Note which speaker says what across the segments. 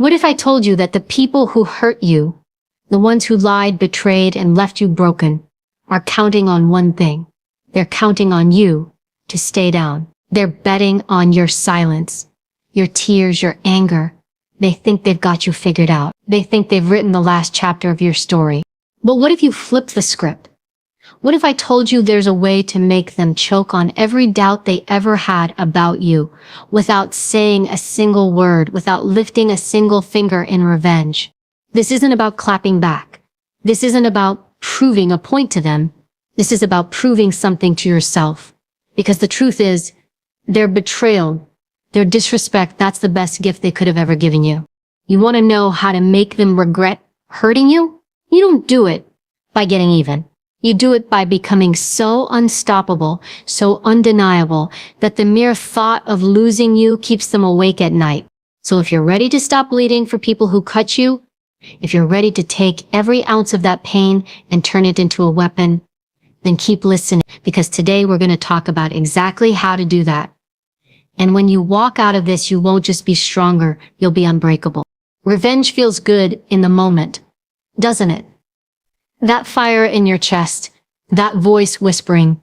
Speaker 1: What if I told you that the people who hurt you, the ones who lied, betrayed, and left you broken, are counting on one thing? They're counting on you to stay down. They're betting on your silence, your tears, your anger. They think they've got you figured out. They think they've written the last chapter of your story. But what if you flip the script? What if I told you there's a way to make them choke on every doubt they ever had about you, without saying a single word, without lifting a single finger in revenge? This isn't about clapping back. This isn't about proving a point to them. This is about proving something to yourself. Because the truth is, their betrayal, their disrespect, that's the best gift they could have ever given you. You want to know how to make them regret hurting you? You don't do it by getting even. You do it by becoming so unstoppable, so undeniable, that the mere thought of losing you keeps them awake at night. So if you're ready to stop bleeding for people who cut you, if you're ready to take every ounce of that pain and turn it into a weapon, then keep listening, because today we're going to talk about exactly how to do that. And when you walk out of this, you won't just be stronger, you'll be unbreakable. Revenge feels good in the moment, doesn't it? That fire in your chest, that voice whispering,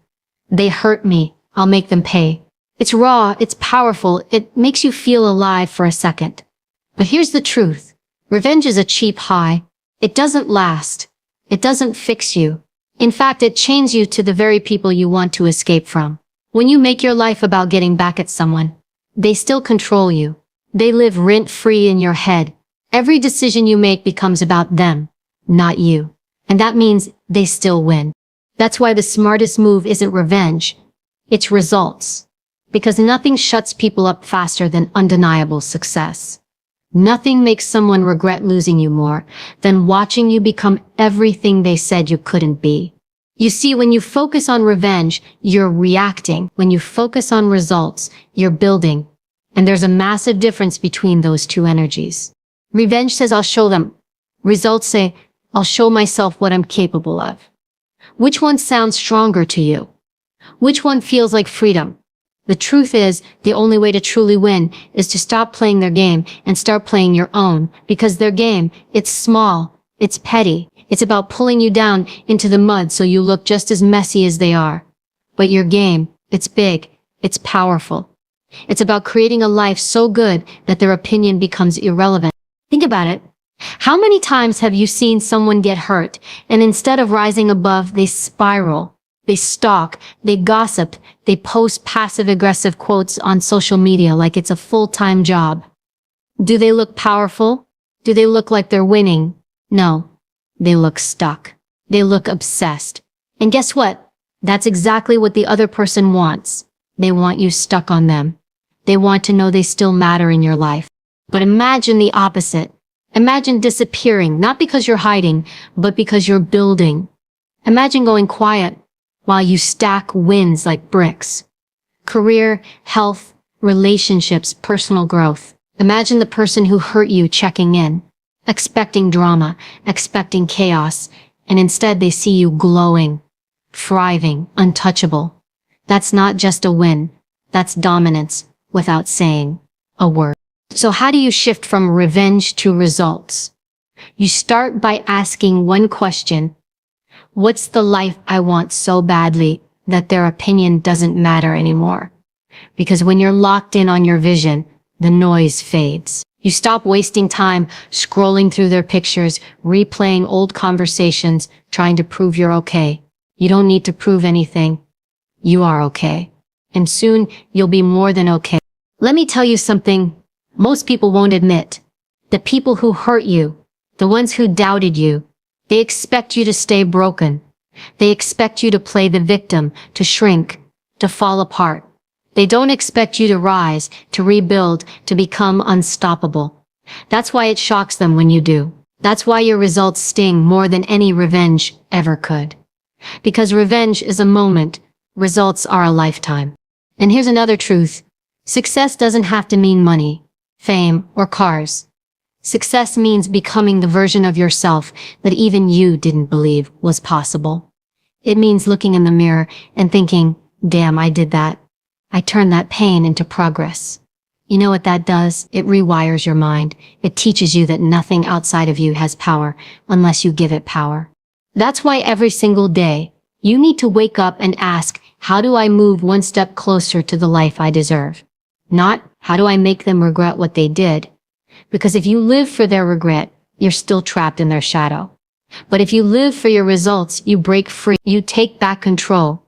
Speaker 1: "They hurt me, I'll make them pay." It's raw, it's powerful, it makes you feel alive for a second. But here's the truth. Revenge is a cheap high. It doesn't last. It doesn't fix you. In fact, it chains you to the very people you want to escape from. When you make your life about getting back at someone, they still control you. They live rent-free in your head. Every decision you make becomes about them, not you. And that means they still win. That's why the smartest move isn't revenge. It's results. Because nothing shuts people up faster than undeniable success. Nothing makes someone regret losing you more than watching you become everything they said you couldn't be. You see, when you focus on revenge, you're reacting. When you focus on results, you're building. And there's a massive difference between those two energies. Revenge says, "I'll show them." Results say, "I'll show myself what I'm capable of." Which one sounds stronger to you? Which one feels like freedom? The truth is, the only way to truly win is to stop playing their game and start playing your own. Because their game, it's small, it's petty, it's about pulling you down into the mud so you look just as messy as they are. But your game, it's big, it's powerful. It's about creating a life so good that their opinion becomes irrelevant. Think about it. How many times have you seen someone get hurt, and instead of rising above, they spiral, they stalk, they gossip, they post passive-aggressive quotes on social media like it's a full-time job? Do they look powerful? Do they look like they're winning? No. They look stuck. They look obsessed. And guess what? That's exactly what the other person wants. They want you stuck on them. They want to know they still matter in your life. But imagine the opposite. Imagine disappearing, not because you're hiding, but because you're building. Imagine going quiet while you stack wins like bricks. Career, health, relationships, personal growth. Imagine the person who hurt you checking in, expecting drama, expecting chaos, and instead they see you glowing, thriving, untouchable. That's not just a win. That's dominance without saying a word. So how do you shift from revenge to results? You start by asking one question. What's the life I want so badly that their opinion doesn't matter anymore? Because when you're locked in on your vision, the noise fades. You stop wasting time scrolling through their pictures, replaying old conversations, trying to prove you're okay. You don't need to prove anything. You are okay. And soon you'll be more than okay. Let me tell you something most people won't admit. The people who hurt you, the ones who doubted you, they expect you to stay broken. They expect you to play the victim, to shrink, to fall apart. They don't expect you to rise, to rebuild, to become unstoppable. That's why it shocks them when you do. That's why your results sting more than any revenge ever could. Because revenge is a moment, results are a lifetime. And here's another truth. Success doesn't have to mean money, fame, or cars. Success means becoming the version of yourself that even you didn't believe was possible. It means looking in the mirror and thinking, damn, I did that. I turned that pain into progress. You know what that does? It rewires your mind. It teaches you that nothing outside of you has power unless you give it power. That's why every single day, you need to wake up and ask, how do I move one step closer to the life I deserve? Not, how do I make them regret what they did? Because if you live for their regret, you're still trapped in their shadow. But if you live for your results, you break free. You take back control.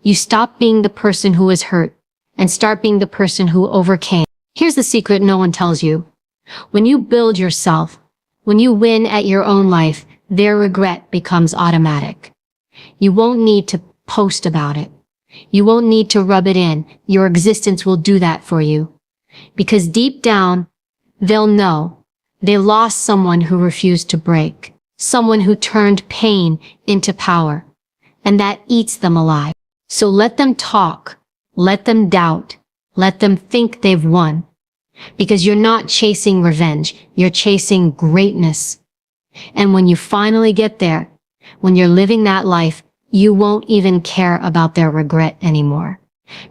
Speaker 1: You stop being the person who was hurt and start being the person who overcame. Here's the secret no one tells you. When you build yourself, when you win at your own life, their regret becomes automatic. You won't need to post about it. You won't need to rub it in. Your existence will do that for you. Because deep down, they'll know they lost someone who refused to break, someone who turned pain into power, and that eats them alive. So let them talk, let them doubt, let them think they've won. Because you're not chasing revenge, you're chasing greatness. And when you finally get there, when you're living that life, you won't even care about their regret anymore.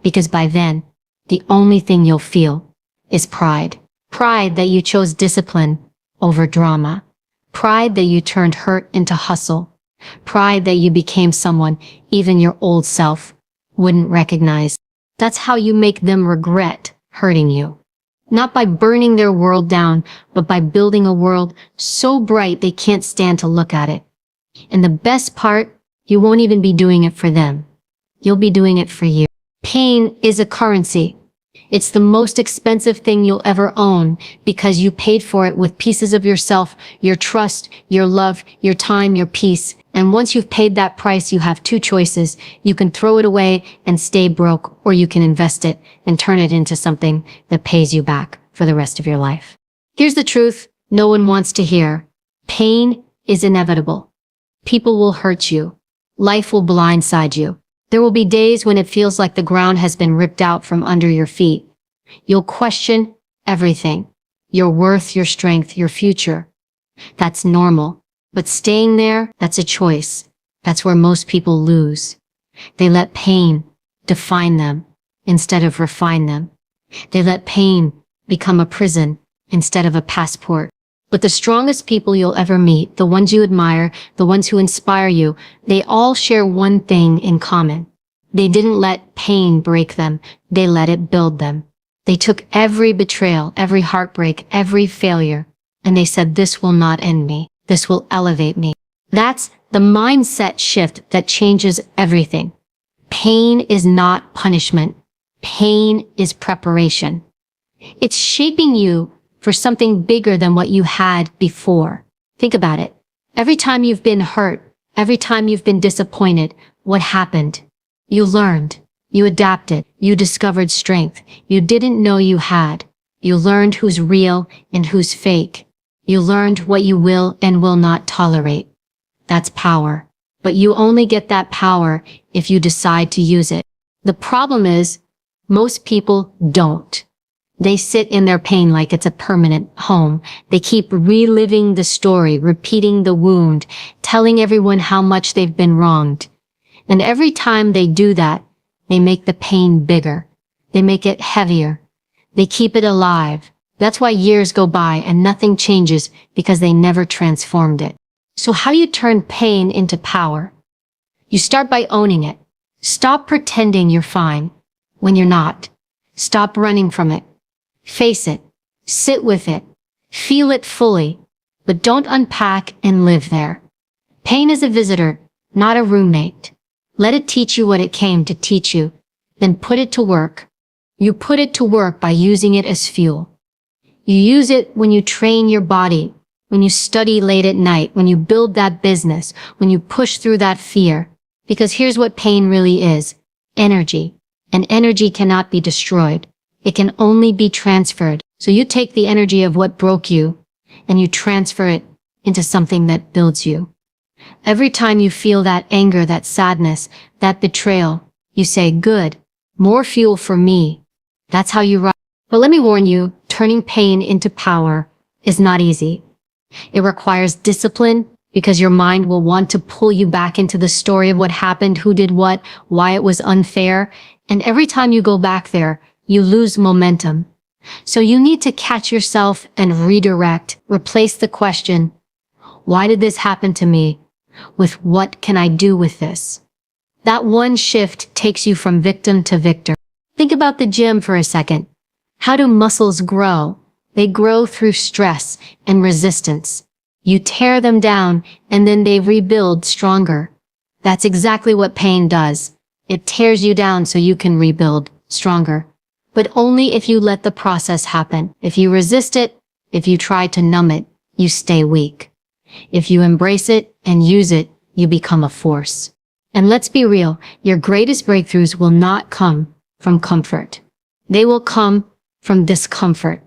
Speaker 1: Because by then, the only thing you'll feel is pride. Pride that you chose discipline over drama. Pride that you turned hurt into hustle. Pride that you became someone even your old self wouldn't recognize. That's how you make them regret hurting you. Not by burning their world down, but by building a world so bright they can't stand to look at it. And the best part, you won't even be doing it for them. You'll be doing it for you. Pain is a currency. It's the most expensive thing you'll ever own because you paid for it with pieces of yourself, your trust, your love, your time, your peace. And once you've paid that price, you have two choices. You can throw it away and stay broke, or you can invest it and turn it into something that pays you back for the rest of your life. Here's the truth no one wants to hear. Pain is inevitable. People will hurt you. Life will blindside you. There will be days when it feels like the ground has been ripped out from under your feet. You'll question everything. Your worth, your strength, your future. That's normal. But staying there, that's a choice. That's where most people lose. They let pain define them instead of refine them. They let pain become a prison instead of a passport. But the strongest people you'll ever meet, the ones you admire, the ones who inspire you, they all share one thing in common. They didn't let pain break them. They let it build them. They took every betrayal, every heartbreak, every failure, and they said, this will not end me. This will elevate me. That's the mindset shift that changes everything. Pain is not punishment. Pain is preparation. It's shaping you for something bigger than what you had before. Think about it. Every time you've been hurt, every time you've been disappointed, what happened? You learned. You adapted. You discovered strength you didn't know you had. You learned who's real and who's fake. You learned what you will and will not tolerate. That's power. But you only get that power if you decide to use it. The problem is, most people don't. They sit in their pain like it's a permanent home. They keep reliving the story, repeating the wound, telling everyone how much they've been wronged. And every time they do that, they make the pain bigger. They make it heavier. They keep it alive. That's why years go by and nothing changes, because they never transformed it. So how do you turn pain into power? You start by owning it. Stop pretending you're fine when you're not. Stop running from it. Face it. Sit with it. Feel it fully. But don't unpack and live there. Pain is a visitor, not a roommate. Let it teach you what it came to teach you. Then put it to work. You put it to work by using it as fuel. You use it when you train your body, when you study late at night, when you build that business, when you push through that fear. Because here's what pain really is. Energy. And energy cannot be destroyed. It can only be transferred. So you take the energy of what broke you and you transfer it into something that builds you. Every time you feel that anger, that sadness, that betrayal, you say, good, more fuel for me. That's how you rise. But let me warn you, turning pain into power is not easy. It requires discipline because your mind will want to pull you back into the story of what happened, who did what, why it was unfair. And every time you go back there, you lose momentum. So you need to catch yourself and redirect. Replace the question, why did this happen to me, with what can I do with this? That one shift takes you from victim to victor. Think about the gym for a second. How do muscles grow? They grow through stress and resistance. You tear them down and then they rebuild stronger. That's exactly what pain does. It tears you down so you can rebuild stronger. But only if you let the process happen. If you resist it, if you try to numb it, you stay weak. If you embrace it and use it, you become a force. And let's be real, your greatest breakthroughs will not come from comfort. They will come from discomfort.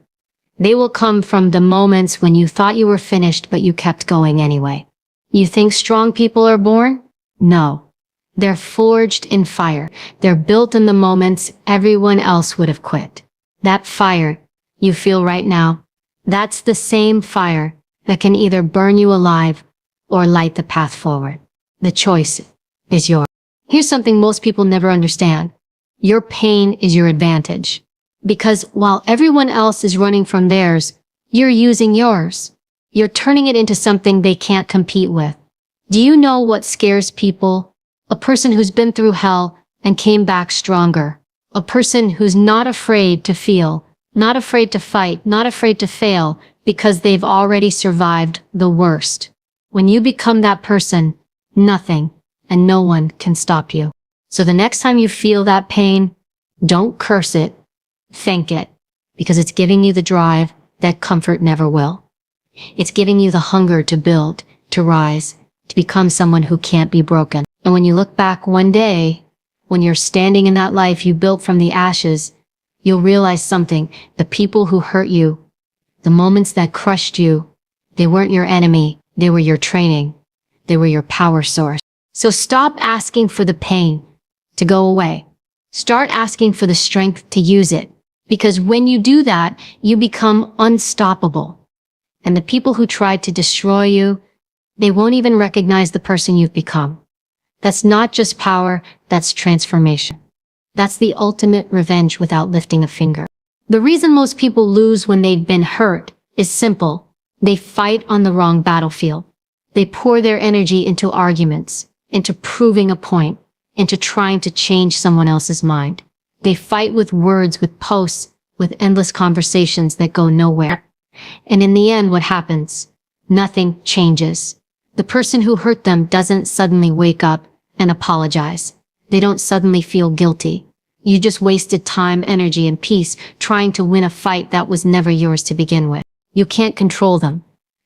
Speaker 1: They will come from the moments when you thought you were finished but you kept going anyway. You think strong people are born? No. They're forged in fire. They're built in the moments everyone else would have quit. That fire you feel right now, that's the same fire that can either burn you alive or light the path forward. The choice is yours. Here's something most people never understand. Your pain is your advantage. Because while everyone else is running from theirs, you're using yours. You're turning it into something they can't compete with. Do you know what scares people? A person who's been through hell and came back stronger. A person who's not afraid to feel, not afraid to fight, not afraid to fail, because they've already survived the worst. When you become that person, nothing and no one can stop you. So the next time you feel that pain, don't curse it, thank it, because it's giving you the drive that comfort never will. It's giving you the hunger to build, to rise, to become someone who can't be broken. And when you look back one day, when you're standing in that life you built from the ashes, you'll realize something. The people who hurt you, the moments that crushed you, they weren't your enemy. They were your training. They were your power source. So stop asking for the pain to go away. Start asking for the strength to use it. Because when you do that, you become unstoppable. And the people who tried to destroy you, they won't even recognize the person you've become. That's not just power, that's transformation. That's the ultimate revenge without lifting a finger. The reason most people lose when they've been hurt is simple. They fight on the wrong battlefield. They pour their energy into arguments, into proving a point, into trying to change someone else's mind. They fight with words, with posts, with endless conversations that go nowhere. And in the end, what happens? Nothing changes. The person who hurt them doesn't suddenly wake up and apologize. They don't suddenly feel guilty. You just wasted time, energy, and peace trying to win a fight that was never yours to begin with. You can't control them.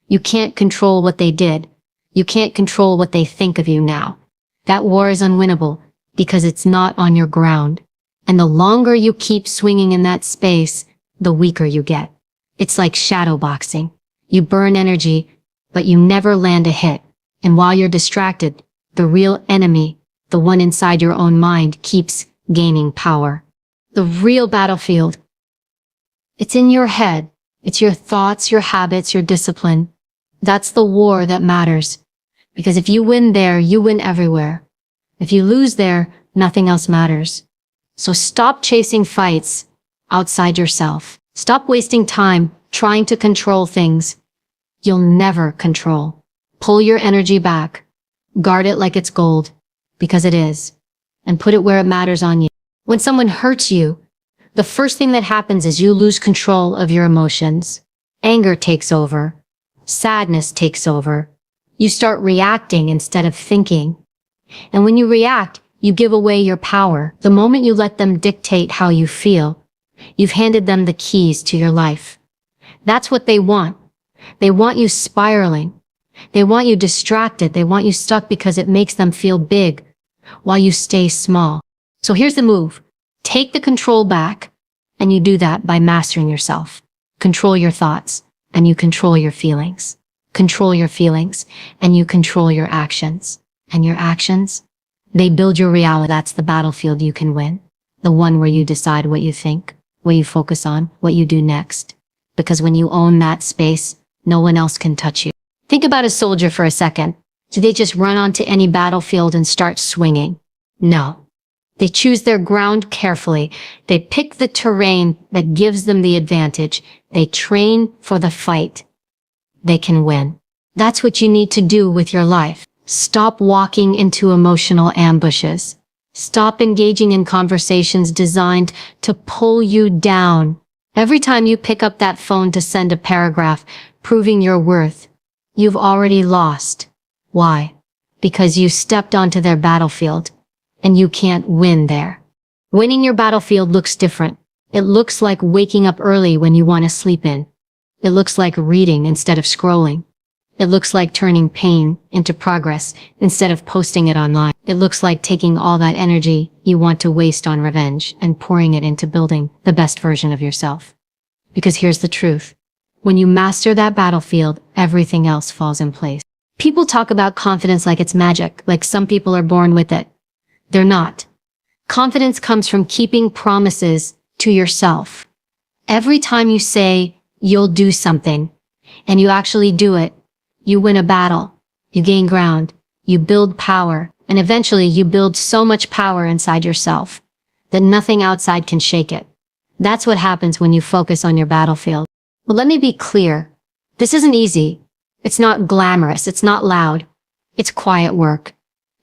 Speaker 1: You can't control what they did. You can't control what they think of you now. That war is unwinnable because it's not on your ground. And the longer you keep swinging in that space, the weaker you get. It's like shadow boxing. You burn energy, but you never land a hit. And while you're distracted, the real enemy, the one inside your own mind, keeps gaining power. The real battlefield, it's in your head. It's your thoughts, your habits, your discipline. That's the war that matters. Because if you win there, you win everywhere. If you lose there, nothing else matters. So stop chasing fights outside yourself. Stop wasting time trying to control things you'll never control. Pull your energy back. Guard it like it's gold, because it is. And put it where it matters on you. When someone hurts you, the first thing that happens is you lose control of your emotions. Anger takes over. Sadness takes over. You start reacting instead of thinking. And when you react, you give away your power. The moment you let them dictate how you feel, you've handed them the keys to your life. That's what they want. They want you spiraling. They want you distracted. They want you stuck because it makes them feel big while you stay small. So here's the move. Take the control back, and you do that by mastering yourself. Control your thoughts, and you control your feelings. Control your feelings, and you control your actions. And your actions, they build your reality. That's the battlefield you can win. The one where you decide what you think, what you focus on, what you do next. Because when you own that space, no one else can touch you. Think about a soldier for a second. Do they just run onto any battlefield and start swinging? No. They choose their ground carefully. They pick the terrain that gives them the advantage. They train for the fight. They can win. That's what you need to do with your life. Stop walking into emotional ambushes. Stop engaging in conversations designed to pull you down. Every time you pick up that phone to send a paragraph proving your worth, you've already lost. Why? Because you stepped onto their battlefield, and you can't win there. Winning your battlefield looks different. It looks like waking up early when you want to sleep in. It looks like reading instead of scrolling. It looks like turning pain into progress instead of posting it online. It looks like taking all that energy you want to waste on revenge and pouring it into building the best version of yourself. Because here's the truth. When you master that battlefield, everything else falls in place. People talk about confidence like it's magic, like some people are born with it. They're not. Confidence comes from keeping promises to yourself. Every time you say you'll do something, and you actually do it, you win a battle, you gain ground, you build power, and eventually you build so much power inside yourself that nothing outside can shake it. That's what happens when you focus on your battlefield. Well, let me be clear. This isn't easy. It's not glamorous. It's not loud. It's quiet work.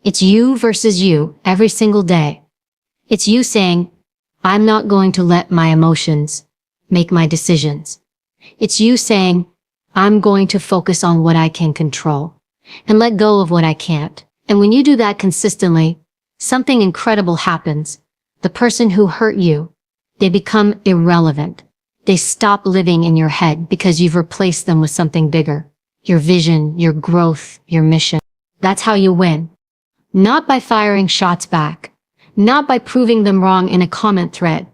Speaker 1: It's you versus you every single day. It's you saying, I'm not going to let my emotions make my decisions. It's you saying, I'm going to focus on what I can control and let go of what I can't. And when you do that consistently, something incredible happens. The person who hurt you, they become irrelevant. They stop living in your head because you've replaced them with something bigger. Your vision, your growth, your mission. That's how you win. Not by firing shots back, not by proving them wrong in a comment thread,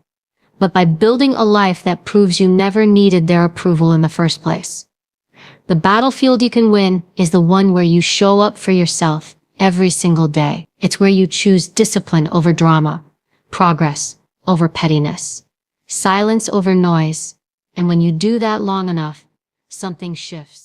Speaker 1: but by building a life that proves you never needed their approval in the first place. The battlefield you can win is the one where you show up for yourself every single day. It's where you choose discipline over drama, progress over pettiness, silence over noise. And when you do that long enough, something shifts.